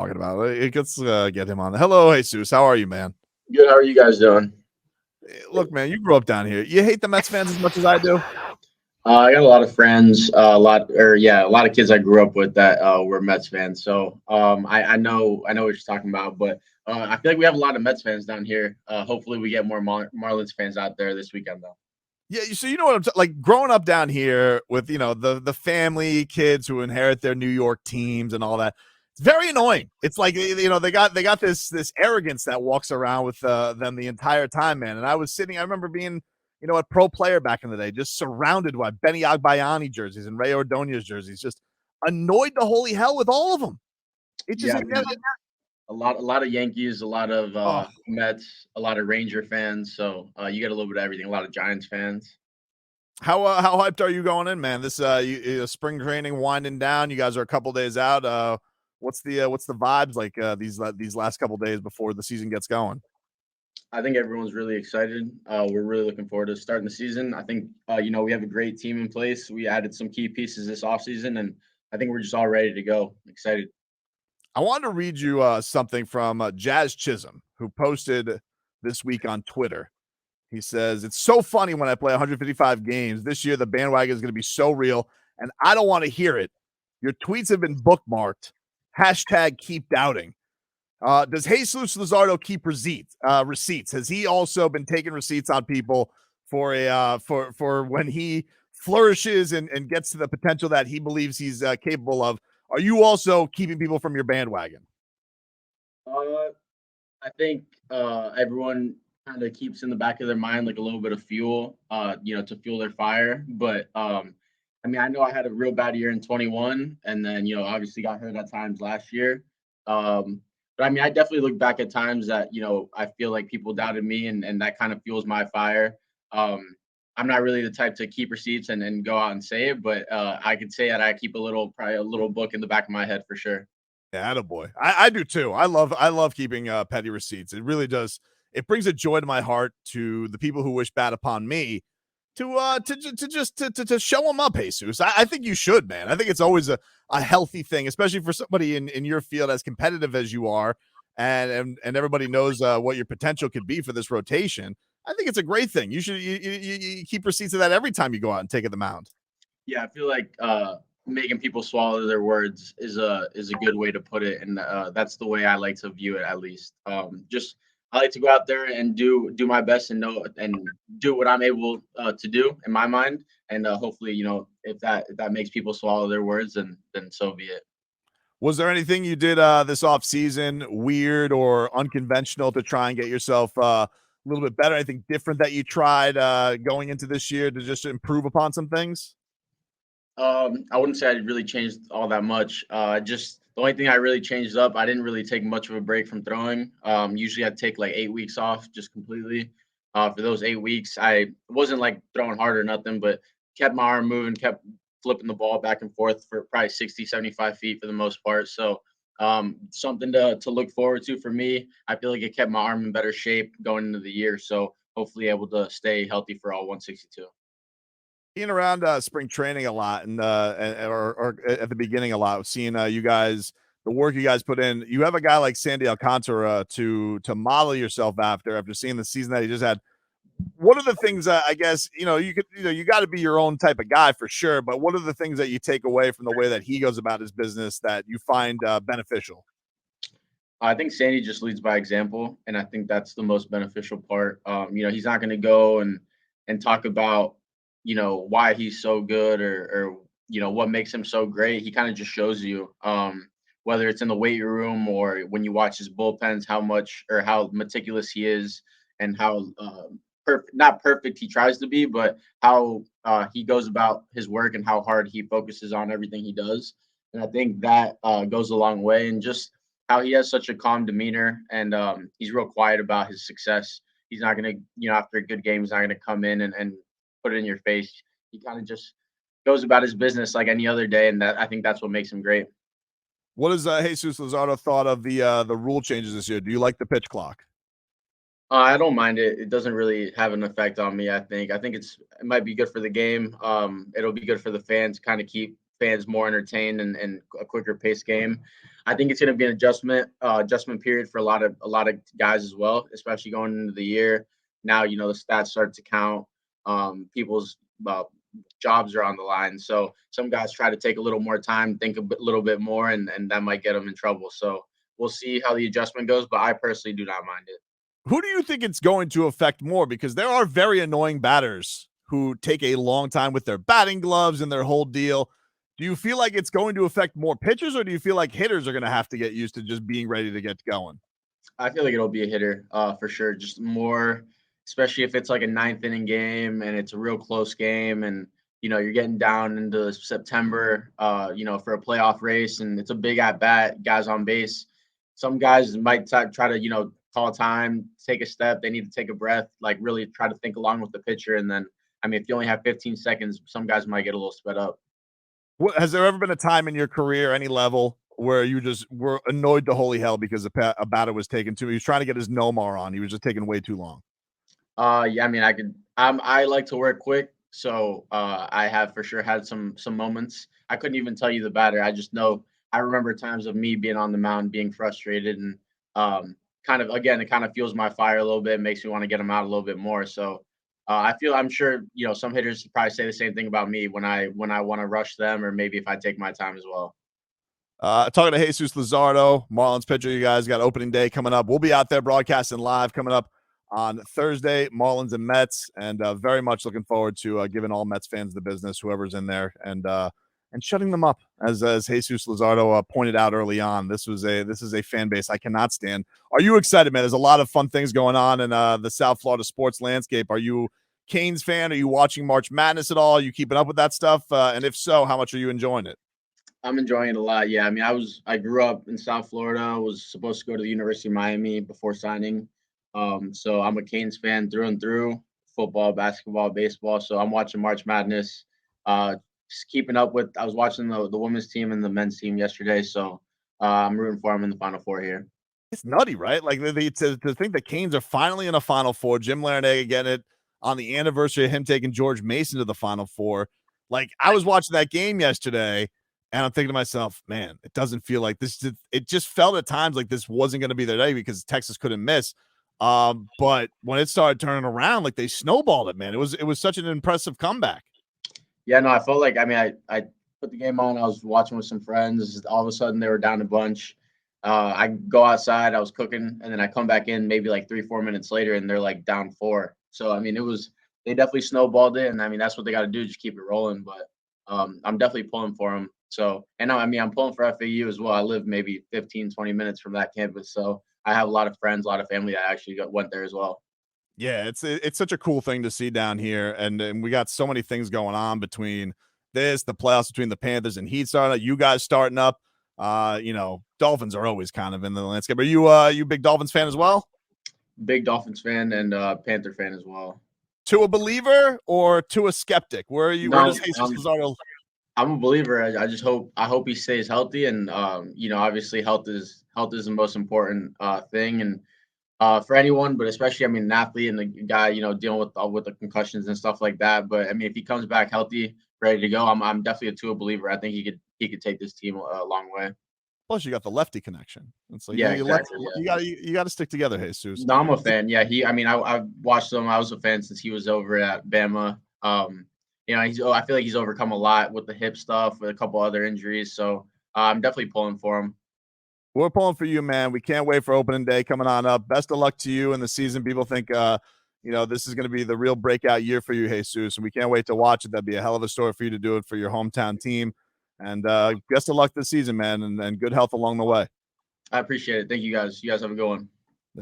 talking about. Let's get him on. Hello, Jesus. How are you, man? Good. How are you guys doing? Look, man, you grew up down here. You hate the Mets fans as much as I do. I got a lot of friends, a lot of kids I grew up with that were Mets fans. So I know what you're talking about. But I feel like we have a lot of Mets fans down here. Hopefully, we get more Marlins fans out there this weekend, though. Yeah, so you know what like growing up down here with the family kids who inherit their New York teams and all that. It's very annoying. It's like they got this arrogance that walks around with them the entire time, man. And I remember being a pro player back in the day, just surrounded by Benny Agbayani jerseys and Ray Ordonez jerseys, just annoyed the holy hell with all of them. It just Yeah, a lot of Yankees, a lot of Mets, a lot of Ranger fans. So you get a little bit of everything. A lot of Giants fans. How hyped are you going in, man? This spring training winding down. You guys are a couple days out. What's the vibes like these last couple days before the season gets going? I think everyone's really excited. We're really looking forward to starting the season. I think we have a great team in place. We added some key pieces this offseason, and I think we're just all ready to go. Excited. I wanted to read you something from Jazz Chisholm, who posted this week on Twitter. He says, "It's so funny when I play 155 games. This year, the bandwagon is going to be so real, and I don't want to hear it. Your tweets have been bookmarked. Hashtag keep doubting." Does Jesus Luzardo keep receipts? Has he also been taking receipts on people for when he flourishes and gets to the potential that he believes he's capable of? Are you also keeping people from your bandwagon? Uh, I think everyone kind of keeps in the back of their mind like a little bit of fuel, to fuel their fire. But I mean, I know I had a real bad year in 21, and then obviously got hurt at times last year. But I mean, I definitely look back at times that I feel like people doubted me, and that kind of fuels my fire. I'm not really the type to keep receipts and go out and say it, but I could say that I keep probably a little book in the back of my head for sure. Yeah, attaboy. I do too. I love keeping petty receipts. It really does. It brings a joy to my heart to the people who wish bad upon me to show them up, Jesus. I think you should, man. I think it's always a healthy thing, especially for somebody in your field as competitive as you are, and everybody knows what your potential could be for this rotation. I think it's a great thing. You keep receipts of that every time you go out and take the mound. Yeah, I feel like making people swallow their words is a good way to put it, and that's the way I like to view it. At least, just I like to go out there and do my best and know and do what I'm able to do in my mind, and hopefully, if that makes people swallow their words, then so be it. Was there anything you did this off season, weird or unconventional, to try and get yourself a little bit better? Anything different that you tried going into this year to just improve upon some things? I wouldn't say I really changed all that much. Just the only thing I really changed up, I didn't really take much of a break from throwing. Usually I'd take like 8 weeks off just completely. For those 8 weeks, I wasn't like throwing hard or nothing, but kept my arm moving, kept flipping the ball back and forth for probably 60, 75 feet for the most part. So something to look forward to for me. I feel like it kept my arm in better shape going into the year. So hopefully able to stay healthy for all 162. Being around spring training a lot or at the beginning a lot, seeing you guys, the work you guys put in. You have a guy like Sandy Alcantara to model yourself after seeing the season that he just had. What are the things I guess you got to be your own type of guy for sure, but what are the things that you take away from the way that he goes about his business that you find beneficial? I think Sandy just leads by example, and I think that's the most beneficial part. He's not going to go and talk about why he's so good or what makes him so great. He kind of just shows you, whether it's in the weight room or when you watch his bullpens, how much or how meticulous he is, and how not perfect he tries to be, but how he goes about his work and how hard he focuses on everything he does. And I think that goes a long way. And just how he has such a calm demeanor, and he's real quiet about his success. He's not going to, after a good game, he's not going to come in and put it in your face. He kind of just goes about his business like any other day, and that I think that's what makes him great. What has Jesus Luzardo thought of the rule changes this year? Do you like the pitch clock? I don't mind it. It doesn't really have an effect on me. I think it might be good for the game. It'll be good for the fans, kind of keep fans more entertained and a quicker pace game. I think it's going to be an adjustment period for a lot of guys as well, especially going into the year. Now the stats start to count. People's jobs are on the line, so some guys try to take a little more time, think little bit more, and that might get them in trouble. So we'll see how the adjustment goes, but I personally do not mind it. Who do you think it's going to affect more? Because there are very annoying batters who take a long time with their batting gloves and their whole deal. Do you feel like it's going to affect more pitchers, or do you feel like hitters are going to have to get used to just being ready to get going? I feel like it'll be a hitter, for sure. Just more, especially if it's like a ninth inning game and it's a real close game, and you're getting down into September, for a playoff race, and it's a big at bat, guys on base. Some guys might try to call time, take a step. They need to take a breath, like really try to think along with the pitcher, and then if you only have 15 seconds, some guys might get a little sped up. Has there ever been a time in your career, any level, where you just were annoyed to holy hell because a batter was taking too? He was trying to get his Nomar on. He was just taking way too long. Yeah, I mean, I could. I like to work quick, so I have for sure had some moments. I couldn't even tell you the batter. I just know I remember times of me being on the mound, being frustrated, and kind of again, it kind of fuels my fire a little bit, makes me want to get them out a little bit more. So I'm sure some hitters probably say the same thing about me when I want to rush them, or maybe if I take my time as well. Talking to Jesus Luzardo, Marlins pitcher. You guys got opening day coming up. We'll be out there broadcasting live coming up on Thursday, Marlins and Mets, and very much looking forward to giving all Mets fans the business, whoever's in there, and shutting them up. As Jesus Luzardo pointed out early on, this is a fan base I cannot stand. Are you excited, man? There's a lot of fun things going on in the South Florida sports landscape. Are you Canes fan? Are you watching March Madness at all? Are you keeping up with that stuff? And if so, how much are you enjoying it? I'm enjoying it a lot. Yeah, I mean, I grew up in South Florida. Was supposed to go to the University of Miami before signing. So I'm a Canes fan through and through, football, basketball, baseball. So I'm watching March Madness. Just keeping up with. I was watching the women's team and the men's team yesterday. So I'm rooting for them in the Final Four here. It's nutty, right? Like to think the Canes are finally in a Final Four. Jim Larinaga getting it on the anniversary of him taking George Mason to the Final Four. Like I was watching that game yesterday, and I'm thinking to myself, man, it doesn't feel like this. It just felt at times like this wasn't going to be their day because Texas couldn't miss. But when it started turning around, like they snowballed it, man. It was such an impressive comeback. Yeah, no, I felt like I put the game on. I was watching with some friends. All of a sudden, they were down a bunch. I go outside. I was cooking, and then I come back in maybe like 3-4 minutes later, and they're like down 4. So I mean, they definitely snowballed it, and I mean that's what they got to do, just keep it rolling. But I'm definitely pulling for them. So and I mean I'm pulling for FAU as well. I live maybe 15, 20 minutes from that campus, so I have a lot of friends, a lot of family that actually went there as well. Yeah, it's such a cool thing to see down here, and we got so many things going on between this, the playoffs between the Panthers and Heat starting up, you guys starting up. Dolphins are always kind of in the landscape. Are you a big Dolphins fan as well? Big Dolphins fan and Panther fan as well. To a believer or to a skeptic? Where are you? Where No, does Jesus Luzardo? I'm a believer. I just hope he stays healthy, and obviously health is the most important thing, and for anyone, but especially I mean an athlete and a guy dealing with the concussions and stuff like that. But I mean if he comes back healthy, ready to go, I'm definitely a Tua believer. I think he could take this team a long way. Plus, you got the lefty connection. It's like Yeah, exactly. Yeah. you got to stick together, Jesus. No, I'm a fan. Yeah, I mean, I watched him. I was a fan since he was over at Bama. I feel like he's overcome a lot with the hip stuff, with a couple other injuries. So I'm definitely pulling for him. We're pulling for you, man. We can't wait for opening day coming on up. Best of luck to you in the season. People think, this is going to be the real breakout year for you, Jesus, and we can't wait to watch it. That'd be a hell of a story for you to do it for your hometown team. And best of luck this season, man, and good health along the way. I appreciate it. Thank you guys. You guys have a good one.